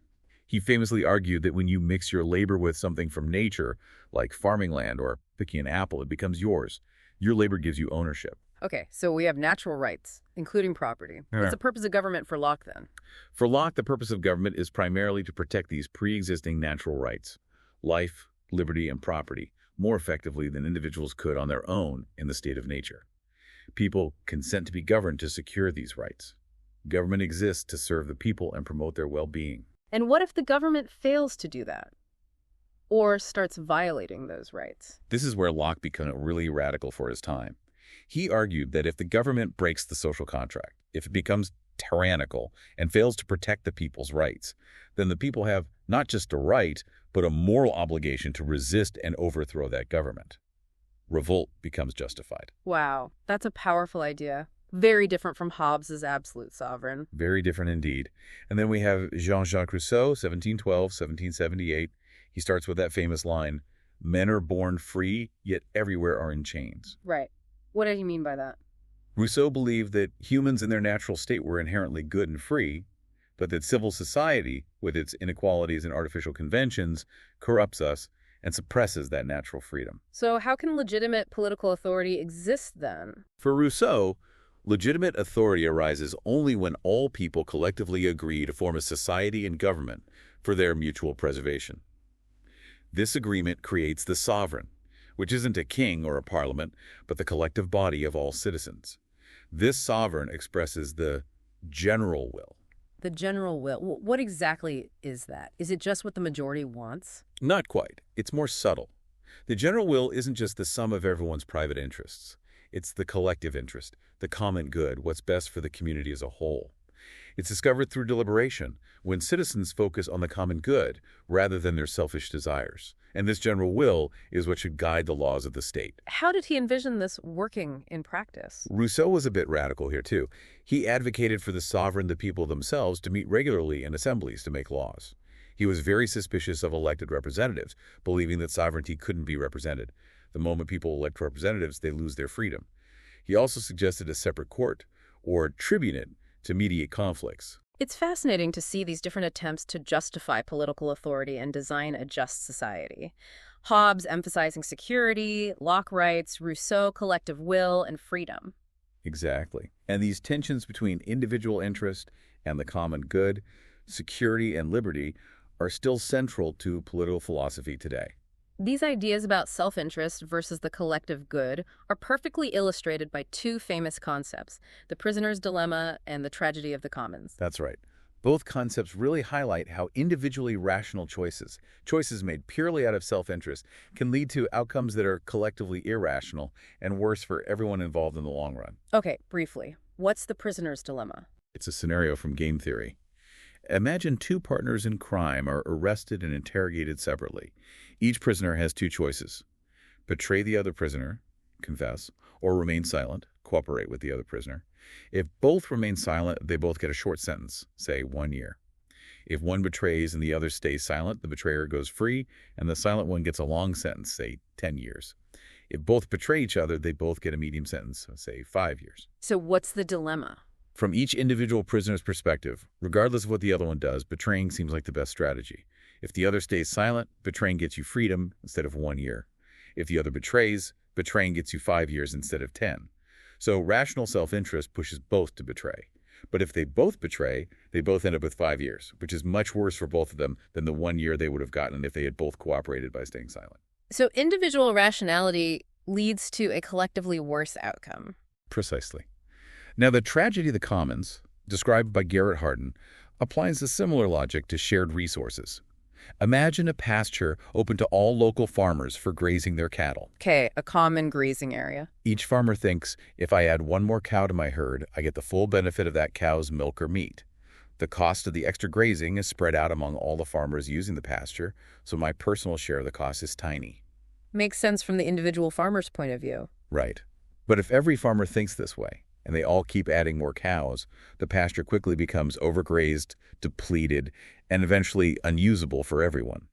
He famously argued that when you mix your labor with something from nature, like farming land or picking an apple, it becomes yours. Your labor gives you ownership. Okay, so we have natural rights, including property. What's the purpose of government for Locke, then? For Locke, the purpose of government is primarily to protect these pre-existing natural rights, life, liberty, and property, more effectively than individuals could on their own in the state of nature. People consent to be governed to secure these rights. Government exists to serve the people and promote their well-being. And what if the government fails to do that? Or starts violating those rights? This is where Locke became really radical for his time. He argued that if the government breaks the social contract, if it becomes tyrannical and fails to protect the people's rights, then the people have not just a right, but a moral obligation to resist and overthrow that government. Revolt becomes justified. Wow, that's a powerful idea. Very different from Hobbes's absolute sovereign. Very different indeed. And then we have Jean-Jacques Rousseau, 1712-1778. He starts with that famous line, "Men are born free, yet everywhere are in chains." Right. What did he mean by that? Rousseau believed that humans in their natural state were inherently good and free, but that civil society, with its inequalities and artificial conventions, corrupts us and suppresses that natural freedom. So how can legitimate political authority exist then? For Rousseau, legitimate authority arises only when all people collectively agree to form a society and government for their mutual preservation. This agreement creates the sovereign, which isn't a king or a parliament, but the collective body of all citizens. This sovereign expresses the general will, The general will. What exactly is that? Is it just what the majority wants? Not quite. It's more subtle. The general will isn't just the sum of everyone's private interests. It's the collective interest, the common good, what's best for the community as a whole. It's discovered through deliberation, when citizens focus on the common good rather than their selfish desires. And this general will is what should guide the laws of the state. How did he envision this working in practice? Rousseau was a bit radical here, too. He advocated for the sovereign, the people themselves, to meet regularly in assemblies to make laws. He was very suspicious of elected representatives, believing that sovereignty couldn't be represented. The moment people elect representatives, they lose their freedom. He also suggested a separate court, or tribunate, to mediate conflicts. It's fascinating to see these different attempts to justify political authority and design a just society. Hobbes emphasizing security, Locke rights, Rousseau collective will and freedom. Exactly. And these tensions between individual interest and the common good, security and liberty, are still central to political philosophy today. These ideas about self-interest versus the collective good are perfectly illustrated by two famous concepts, the prisoner's dilemma and the tragedy of the commons. That's right. Both concepts really highlight how individually rational choices made purely out of self-interest, can lead to outcomes that are collectively irrational and worse for everyone involved in the long run. Okay, briefly, what's the prisoner's dilemma? It's a scenario from game theory. Imagine two partners in crime are arrested and interrogated separately. Each prisoner has two choices: betray the other prisoner, confess, or remain silent, cooperate with the other prisoner. If both remain silent, they both get a short sentence, say 1 year. If one betrays and the other stays silent, the betrayer goes free, and the silent one gets a long sentence, say 10 years. If both betray each other, they both get a medium sentence, say 5 years. So what's the dilemma? From each individual prisoner's perspective, regardless of what the other one does, betraying seems like the best strategy. If the other stays silent, betraying gets you freedom instead of 1 year. If the other betrays, betraying gets you 5 years instead of 10. So rational self-interest pushes both to betray. But if they both betray, they both end up with 5 years, which is much worse for both of them than the 1 year they would have gotten if they had both cooperated by staying silent. So individual rationality leads to a collectively worse outcome. Precisely. Now, the tragedy of the commons, described by Garrett Hardin, applies a similar logic to shared resources. Imagine a pasture open to all local farmers for grazing their cattle. Okay, a common grazing area. Each farmer thinks, if I add one more cow to my herd, I get the full benefit of that cow's milk or meat. The cost of the extra grazing is spread out among all the farmers using the pasture, so my personal share of the cost is tiny. Makes sense from the individual farmer's point of view. Right. But if every farmer thinks this way, and they all keep adding more cows, the pasture quickly becomes overgrazed, depleted, and eventually unusable for everyone.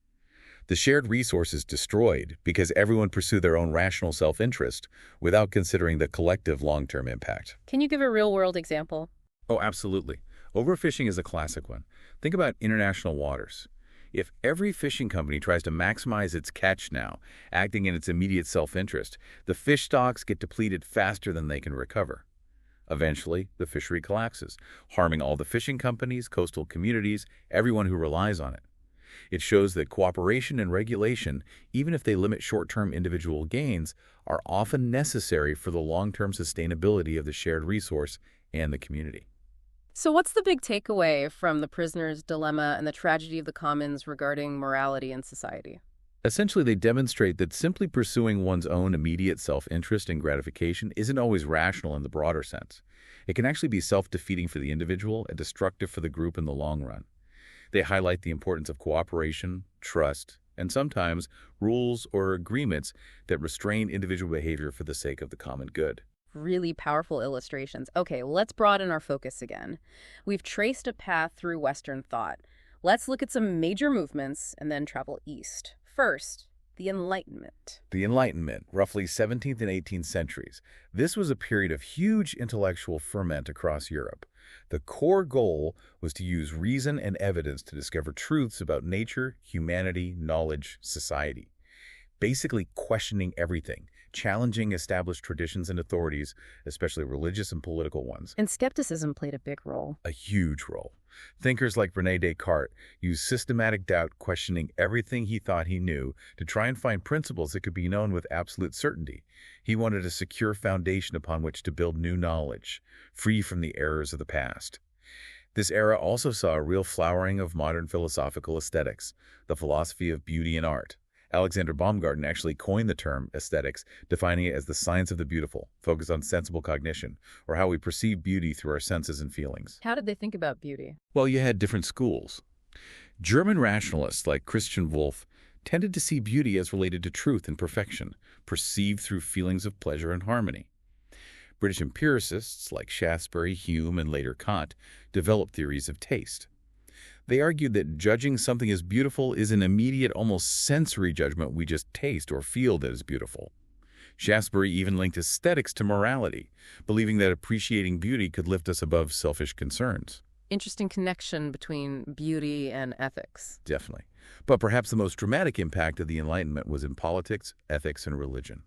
The shared resource is destroyed because everyone pursued their own rational self-interest without considering the collective long-term impact. Can you give a real-world example? Oh, absolutely. Overfishing is a classic one. Think about international waters. If every fishing company tries to maximize its catch now, acting in its immediate self-interest, the fish stocks get depleted faster than they can recover. Eventually, the fishery collapses, harming all the fishing companies, coastal communities, everyone who relies on it. It shows that cooperation and regulation, even if they limit short-term individual gains, are often necessary for the long-term sustainability of the shared resource and the community. So what's the big takeaway from the prisoner's dilemma and the tragedy of the commons regarding morality in society? Essentially, they demonstrate that simply pursuing one's own immediate self-interest and gratification isn't always rational in the broader sense. It can actually be self-defeating for the individual and destructive for the group in the long run. They highlight the importance of cooperation, trust, and sometimes rules or agreements that restrain individual behavior for the sake of the common good. Really powerful illustrations. Okay, let's broaden our focus again. We've traced a path through Western thought. Let's look at some major movements and then travel east. First, the Enlightenment. The Enlightenment, roughly 17th and 18th centuries. This was a period of huge intellectual ferment across Europe. The core goal was to use reason and evidence to discover truths about nature, humanity, knowledge, society. Basically questioning everything, challenging established traditions and authorities, especially religious and political ones. And skepticism played a big role. A huge role. Thinkers like René Descartes used systematic doubt, questioning everything he thought he knew to try and find principles that could be known with absolute certainty. He wanted a secure foundation upon which to build new knowledge, free from the errors of the past. This era also saw a real flowering of modern philosophical aesthetics, the philosophy of beauty and art. Alexander Baumgarten actually coined the term aesthetics, defining it as the science of the beautiful, focused on sensible cognition, or how we perceive beauty through our senses and feelings. How did they think about beauty? Well, you had different schools. German rationalists like Christian Wolff tended to see beauty as related to truth and perfection, perceived through feelings of pleasure and harmony. British empiricists like Shaftesbury, Hume, and later Kant developed theories of taste. They argued that judging something as beautiful is an immediate, almost sensory judgment we just taste or feel that is beautiful. Shaftesbury even linked aesthetics to morality, believing that appreciating beauty could lift us above selfish concerns. Interesting connection between beauty and ethics. Definitely. But perhaps the most dramatic impact of the Enlightenment was in politics, ethics, and religion.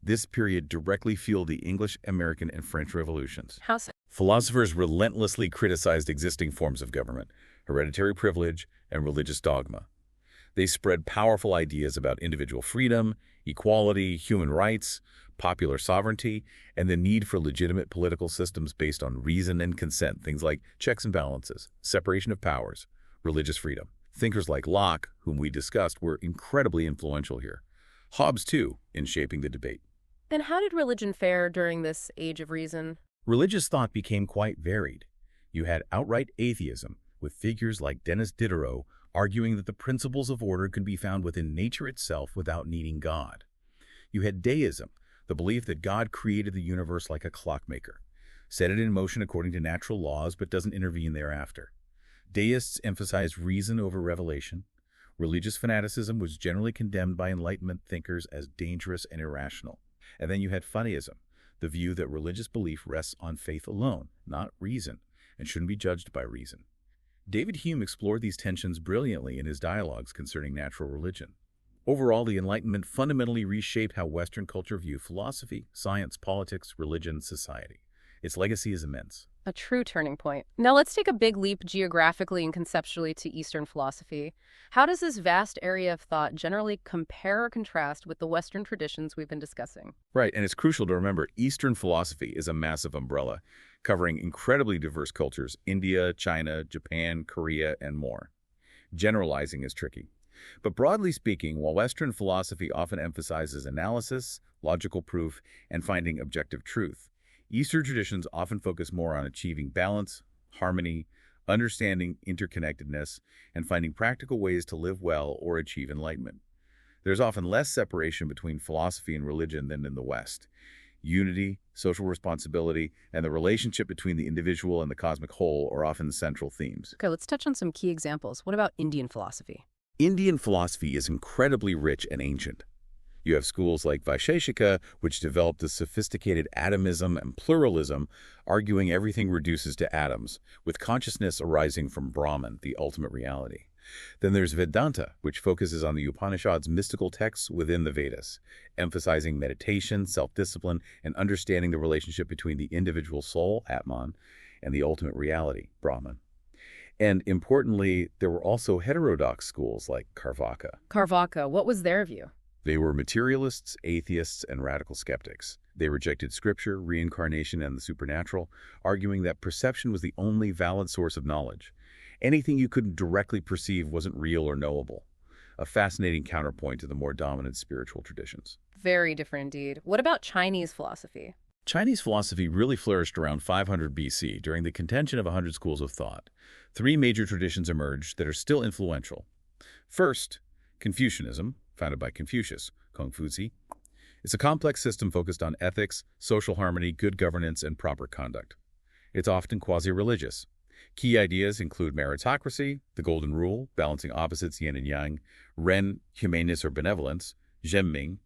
This period directly fueled the English, American, and French revolutions. How so? Philosophers relentlessly criticized existing forms of government, hereditary privilege, and religious dogma. They spread powerful ideas about individual freedom, equality, human rights, popular sovereignty, and the need for legitimate political systems based on reason and consent, things like checks and balances, separation of powers, religious freedom. Thinkers like Locke, whom we discussed, were incredibly influential here. Hobbes, too, in shaping the debate. Then how did religion fare during this age of reason? Religious thought became quite varied. You had outright atheism, with figures like Denis Diderot arguing that the principles of order could be found within nature itself without needing God. You had deism, the belief that God created the universe like a clockmaker, set it in motion according to natural laws but doesn't intervene thereafter. Deists emphasized reason over revelation. Religious fanaticism was generally condemned by Enlightenment thinkers as dangerous and irrational. And then you had funnyism, the view that religious belief rests on faith alone, not reason, and shouldn't be judged by reason. David Hume explored these tensions brilliantly in his dialogues concerning natural religion. Overall, the Enlightenment fundamentally reshaped how Western culture viewed philosophy, science, politics, religion, society. Its legacy is immense. A true turning point. Now let's take a big leap geographically and conceptually to Eastern philosophy. How does this vast area of thought generally compare or contrast with the Western traditions we've been discussing? Right, and it's crucial to remember Eastern philosophy is a massive umbrella, covering incredibly diverse cultures: India, China, Japan, Korea, and more. Generalizing is tricky. But broadly speaking, while Western philosophy often emphasizes analysis, logical proof, and finding objective truth, Eastern traditions often focus more on achieving balance, harmony, understanding interconnectedness, and finding practical ways to live well or achieve enlightenment. There's often less separation between philosophy and religion than in the West. Unity, social responsibility, and the relationship between the individual and the cosmic whole are often central themes. Okay, let's touch on some key examples. What about Indian philosophy? Indian philosophy is incredibly rich and ancient. You have schools like Vaisheshika, which developed a sophisticated atomism and pluralism, arguing everything reduces to atoms, with consciousness arising from Brahman, the ultimate reality. Then there's Vedanta, which focuses on the Upanishads' mystical texts within the Vedas, emphasizing meditation, self-discipline, and understanding the relationship between the individual soul, Atman, and the ultimate reality, Brahman. And importantly, there were also heterodox schools like Carvaka. Carvaka, what was their view? They were materialists, atheists, and radical skeptics. They rejected scripture, reincarnation, and the supernatural, arguing that perception was the only valid source of knowledge. Anything you couldn't directly perceive wasn't real or knowable. A fascinating counterpoint to the more dominant spiritual traditions. Very different indeed. What about Chinese philosophy? Chinese philosophy really flourished around 500 BC during the contention of 100 schools of thought. 3 major traditions emerged that are still influential. First, Confucianism, founded by Confucius, Kongfuzi. It's a complex system focused on ethics, social harmony, good governance, and proper conduct. It's often quasi-religious. Key ideas include meritocracy, the golden rule, balancing opposites yin and yang, Ren, humaneness or benevolence, Zhenming,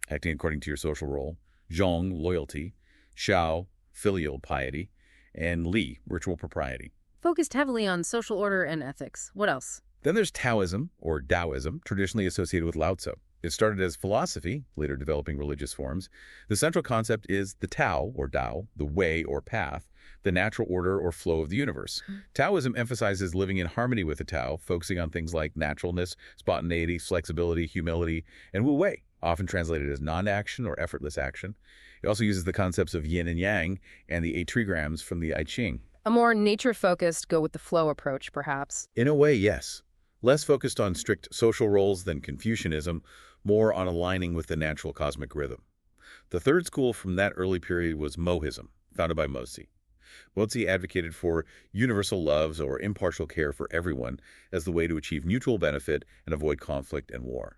acting according to your social role, Zhong, loyalty, Shao, filial piety, and Li, ritual propriety. Focused heavily on social order and ethics. What else? Then there's Taoism, or Taoism, traditionally associated with Lao Tzu. It started as philosophy, later developing religious forms. The central concept is the Tao, or Tao, the way or path, the natural order or flow of the universe. Taoism emphasizes living in harmony with the Tao, focusing on things like naturalness, spontaneity, flexibility, humility, and Wu Wei, often translated as non-action or effortless action. It also uses the concepts of yin and yang and the 8 trigrams from the I Ching. A more nature-focused, go-with-the-flow approach, perhaps. In a way, yes. Less focused on strict social roles than Confucianism, more on aligning with the natural cosmic rhythm. The third school from that early period was Mohism, founded by Mozi. Mozi advocated for universal loves or impartial care for everyone as the way to achieve mutual benefit and avoid conflict and war.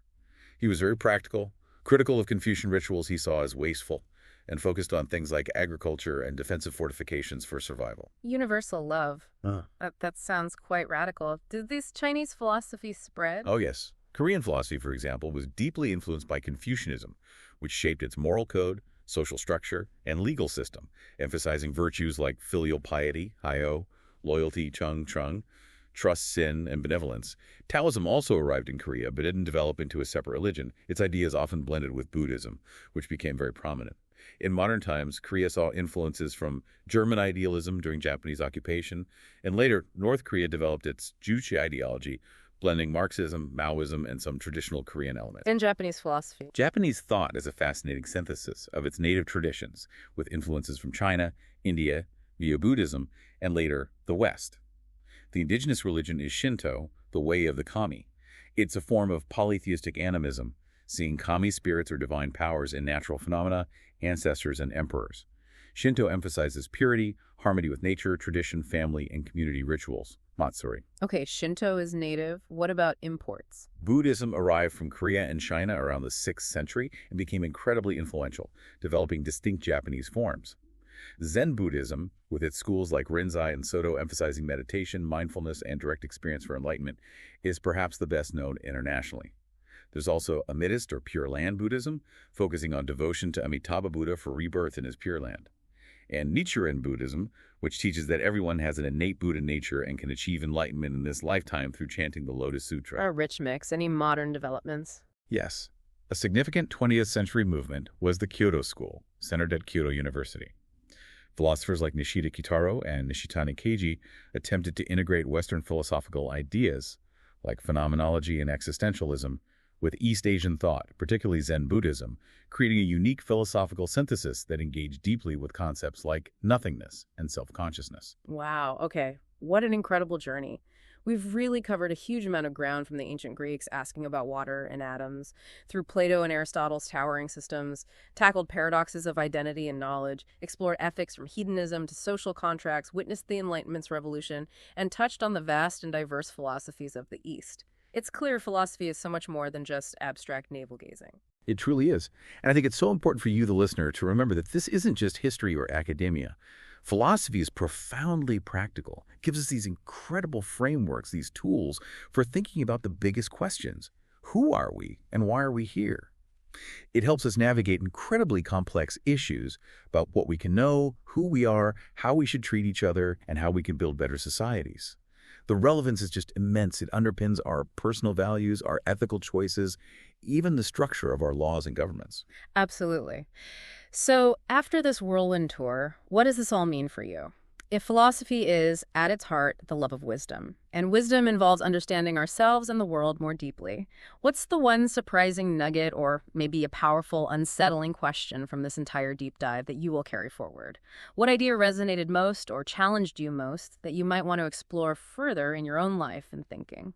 He was very practical, critical of Confucian rituals he saw as wasteful, and focused on things like agriculture and defensive fortifications for survival. Universal love. Uh. That sounds quite radical. Did these Chinese philosophies spread? Oh, yes. Korean philosophy, for example, was deeply influenced by Confucianism, which shaped its moral code, social structure, and legal system, emphasizing virtues like filial piety, Hayo, loyalty, Chung, trust, sin, and benevolence. Taoism also arrived in Korea, but didn't develop into a separate religion. Its ideas often blended with Buddhism, which became very prominent. In modern times, Korea saw influences from German idealism during Japanese occupation, and later, North Korea developed its Juche ideology, blending Marxism, Maoism, and some traditional Korean elements. In Japanese philosophy. Japanese thought is a fascinating synthesis of its native traditions, with influences from China, India, via Buddhism, and later, the West. The indigenous religion is Shinto, the way of the kami. It's a form of polytheistic animism, seeing kami spirits or divine powers in natural phenomena, ancestors, and emperors. Shinto emphasizes purity, harmony with nature, tradition, family, and community rituals. Matsuri. Okay, Shinto is native. What about imports? Buddhism arrived from Korea and China around the 6th century and became incredibly influential, developing distinct Japanese forms. Zen Buddhism, with its schools like Rinzai and Soto emphasizing meditation, mindfulness, and direct experience for enlightenment, is perhaps the best known internationally. There's also Amidist or Pure Land Buddhism, focusing on devotion to Amitabha Buddha for rebirth in his Pure Land. And Nichiren Buddhism, which teaches that everyone has an innate Buddha nature and can achieve enlightenment in this lifetime through chanting the Lotus Sutra. A rich mix. Any modern developments? Yes. A significant 20th century movement was the Kyoto School, centered at Kyoto University. Philosophers like Nishida Kitaro and Nishitani Keiji attempted to integrate Western philosophical ideas, like phenomenology and existentialism, with East Asian thought, particularly Zen Buddhism, creating a unique philosophical synthesis that engaged deeply with concepts like nothingness and self-consciousness. Wow, okay. What an incredible journey. We've really covered a huge amount of ground from the ancient Greeks asking about water and atoms, through Plato and Aristotle's towering systems, tackled paradoxes of identity and knowledge, explored ethics from hedonism to social contracts, witnessed the Enlightenment's revolution, and touched on the vast and diverse philosophies of the East. It's clear philosophy is so much more than just abstract navel-gazing. It truly is. And I think it's so important for you, the listener, to remember that this isn't just history or academia. Philosophy is profoundly practical. It gives us these incredible frameworks, these tools for thinking about the biggest questions. Who are we and why are we here? It helps us navigate incredibly complex issues about what we can know, who we are, how we should treat each other, and how we can build better societies. The relevance is just immense. It underpins our personal values, our ethical choices, even the structure of our laws and governments. Absolutely. So after this whirlwind tour, what does this all mean for you? If philosophy is, at its heart, the love of wisdom, and wisdom involves understanding ourselves and the world more deeply, what's the one surprising nugget or maybe a powerful, unsettling question from this entire deep dive that you will carry forward? What idea resonated most or challenged you most that you might want to explore further in your own life and thinking?